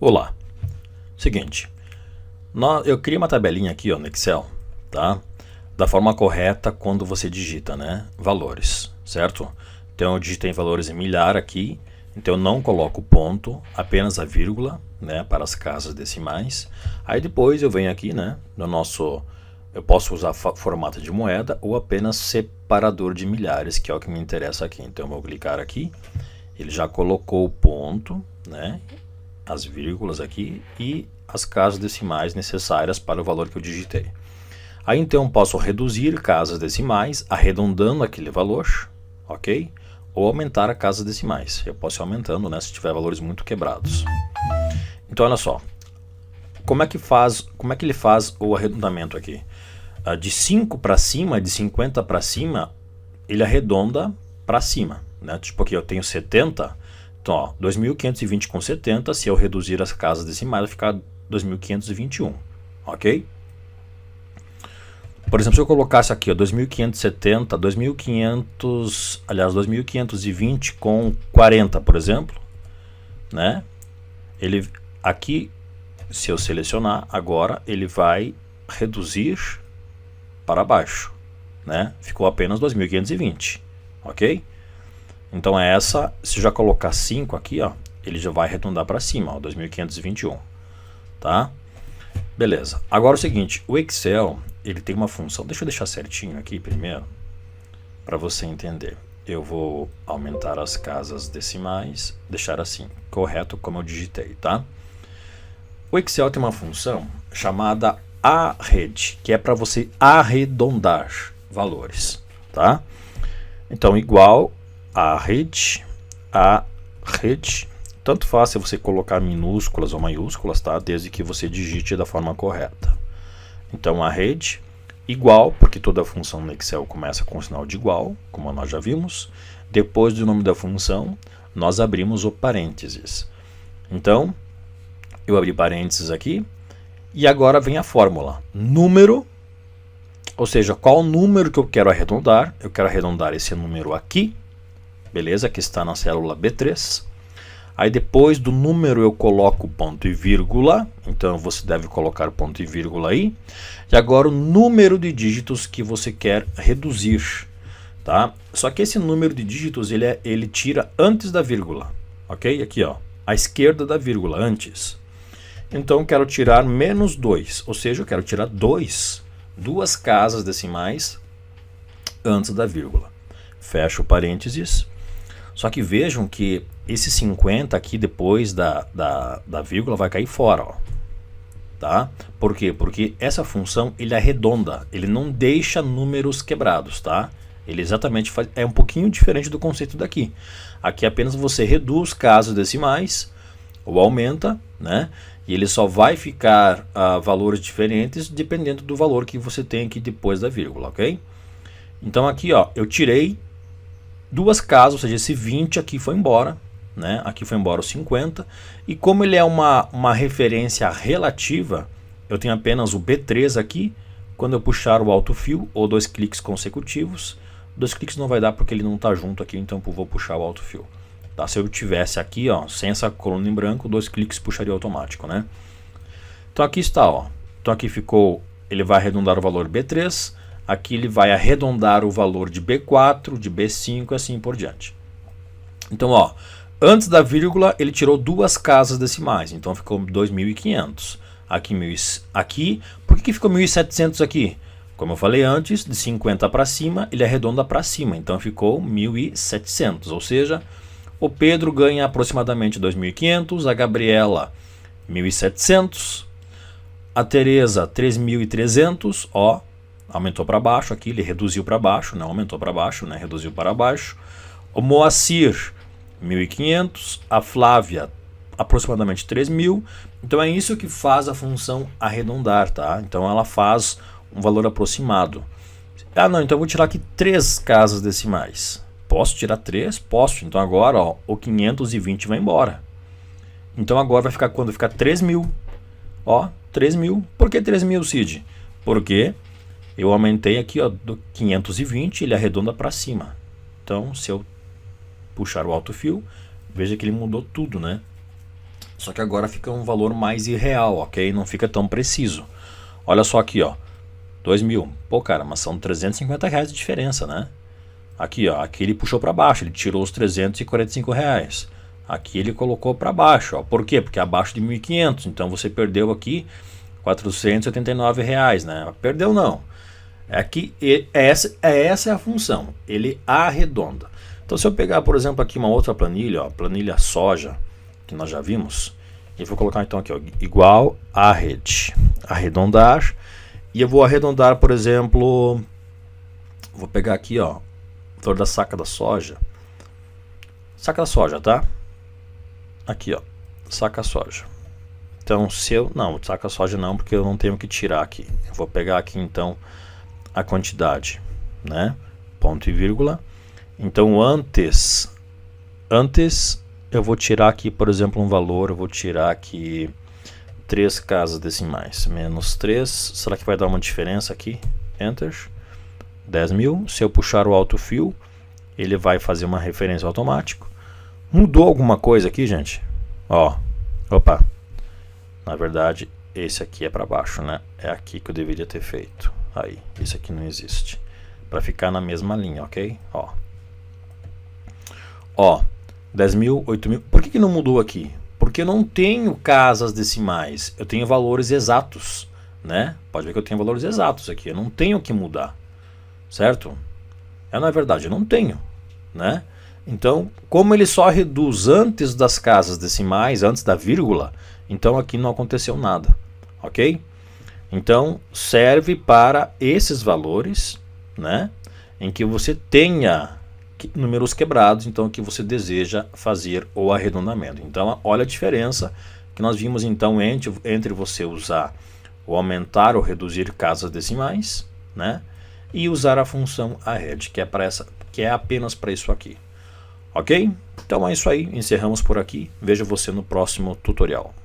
Olá, seguinte, eu criei uma tabelinha aqui ó, no Excel, tá? Da forma correta quando você digita, né? Valores, certo? Então eu digitei valores em milhar aqui, então eu não coloco ponto, apenas a vírgula, né? Para as casas decimais. Aí depois eu venho aqui, né? No nosso, eu posso usar formato de moeda ou apenas separador de milhares, que é o que me interessa aqui. Então eu vou clicar aqui, ele já colocou o ponto, né? As vírgulas aqui e as casas decimais necessárias para o valor que eu digitei. Aí então posso reduzir casas decimais arredondando aquele valor, ok? Ou aumentar a casas decimais. Eu posso ir aumentando, né, se tiver valores muito quebrados. Então olha só, como é que ele faz o arredondamento aqui? De 5 para cima, de 50 para cima, ele arredonda para cima, né? Tipo aqui eu tenho 70. Então, ó, 2.520 com 70, se eu reduzir as casas decimais, vai ficar 2.521, ok? Por exemplo, se eu colocasse aqui, ó, 2.570, 2.520 com 40, por exemplo, né? Ele, aqui, se eu selecionar, agora ele vai reduzir para baixo, né? Ficou apenas 2.520, ok? Então essa, se já colocar 5 aqui, ó, ele já vai arredondar para cima, ó, 2.521, tá? Beleza. Agora é o seguinte, o Excel, ele tem uma função, deixa eu deixar certinho aqui primeiro, para você entender. Eu vou aumentar as casas decimais, deixar assim, correto como eu digitei, tá? O Excel tem uma função chamada arred, que é para você arredondar valores, tá? Então igual a rede, tanto faz se você colocar minúsculas ou maiúsculas, tá? Desde que você digite da forma correta. Então a rede igual, porque toda função no Excel começa com o sinal de igual, como nós já vimos. Depois do nome da função, nós abrimos o parênteses. Então, eu abri parênteses aqui, e agora vem a fórmula. Número, ou seja, qual número que eu quero arredondar? Eu quero arredondar esse número aqui, beleza? Que está na célula B3. Aí depois do número eu coloco ponto e vírgula. Então você deve colocar ponto e vírgula aí. E agora o número de dígitos que você quer reduzir, tá? Só que esse número de dígitos ele tira antes da vírgula, ok? Aqui ó, à esquerda da vírgula, antes. Então eu quero tirar menos 2, ou seja, eu quero tirar duas casas decimais antes da vírgula. Fecho parênteses. Só que vejam que esse 50 aqui depois da vírgula vai cair fora, ó. Tá? Por quê? Porque essa função ele arredonda, ele não deixa números quebrados, tá? Ele exatamente é um pouquinho diferente do conceito daqui. Aqui apenas você reduz casas decimais ou aumenta, né? E ele só vai ficar valores diferentes dependendo do valor que você tem aqui depois da vírgula, ok? Então aqui ó, eu tirei duas casas, ou seja, esse 20 aqui foi embora, né? Aqui foi embora o 50. E como ele é uma referência relativa, eu tenho apenas o B3 aqui. Quando eu puxar o Alt Fill ou 2 cliques consecutivos, 2 cliques não vai dar porque ele não está junto aqui, então eu vou puxar o Alt Fill. Tá? Se eu tivesse aqui, ó, sem essa coluna em branco, 2 cliques puxaria automático, né? Então aqui está, ó. Então aqui ficou, ele vai arredondar o valor B3. Aqui ele vai arredondar o valor de B4, de B5 e assim por diante. Então, ó, antes da vírgula ele tirou duas casas decimais, então ficou 2.500. Aqui, por que ficou 1.700 aqui? Como eu falei antes, de 50 para cima ele arredonda para cima, então ficou 1.700. Ou seja, o Pedro ganha aproximadamente 2.500, a Gabriela 1.700, a Tereza 3.300, ó. Aumentou para baixo aqui, ele reduziu para baixo, não aumentou para baixo, né? Reduziu para baixo. O Moacir, 1.500. A Flávia, aproximadamente 3.000. Então é isso que faz a função arredondar, tá? Então ela faz um valor aproximado. Ah, não, então eu vou tirar aqui 3 casas decimais. Posso tirar 3? Posso. Então agora, ó, o 520 vai embora. Então agora vai ficar quando ficar 3.000. Ó, 3.000. Por que 3.000, Cid? Porque eu aumentei aqui, ó, do 520, ele arredonda para cima. Então, se eu puxar o Alt Fill, veja que ele mudou tudo, né? Só que agora fica um valor mais irreal, ok? Não fica tão preciso. Olha só aqui, ó. 2.000. Pô, cara, mas são R$350 de diferença, né? Aqui, ó. Aqui ele puxou para baixo. Ele tirou os R$345. Aqui ele colocou para baixo, ó. Por quê? Porque é abaixo de 1.500. Então você perdeu aqui R$489, né? Perdeu não. Aqui, essa é a função. Ele arredonda. Então se eu pegar, por exemplo, aqui uma outra planilha, ó, planilha soja, que nós já vimos, e vou colocar então aqui, ó, igual a rede, arredondar, e eu vou arredondar, por exemplo, vou pegar aqui, ó, valor da saca da soja, tá? Aqui, ó, saca soja. Então se eu, não, saca soja não, porque eu não tenho que tirar aqui. Eu vou pegar aqui então a quantidade, né? Ponto e vírgula. Então antes eu vou tirar aqui, por exemplo, um valor, eu vou tirar aqui 3 casas decimais, menos 3, será que vai dar uma diferença aqui? Enter, 10.000, se eu puxar o autofill, ele vai fazer uma referência automática. Mudou alguma coisa aqui, gente? Ó, opa, na verdade, esse aqui é para baixo, né? É aqui que eu deveria ter feito. Aí, esse aqui não existe. Para ficar na mesma linha, ok? Ó, 10.000, 8.000. Por que não mudou aqui? Porque eu não tenho casas decimais. Eu tenho valores exatos, né? Pode ver que eu tenho valores exatos aqui. Eu não tenho que mudar, certo? Não é verdade, eu não tenho, né? Então, como ele só reduz antes das casas decimais, antes da vírgula, então aqui não aconteceu nada, ok? Então, serve para esses valores, né? Em que você tenha números quebrados, então que você deseja fazer o arredondamento. Então, olha a diferença que nós vimos então entre você usar o aumentar ou reduzir casas decimais, né? E usar a função arred, que é apenas para isso aqui. Ok? Então é isso aí, encerramos por aqui. Vejo você no próximo tutorial.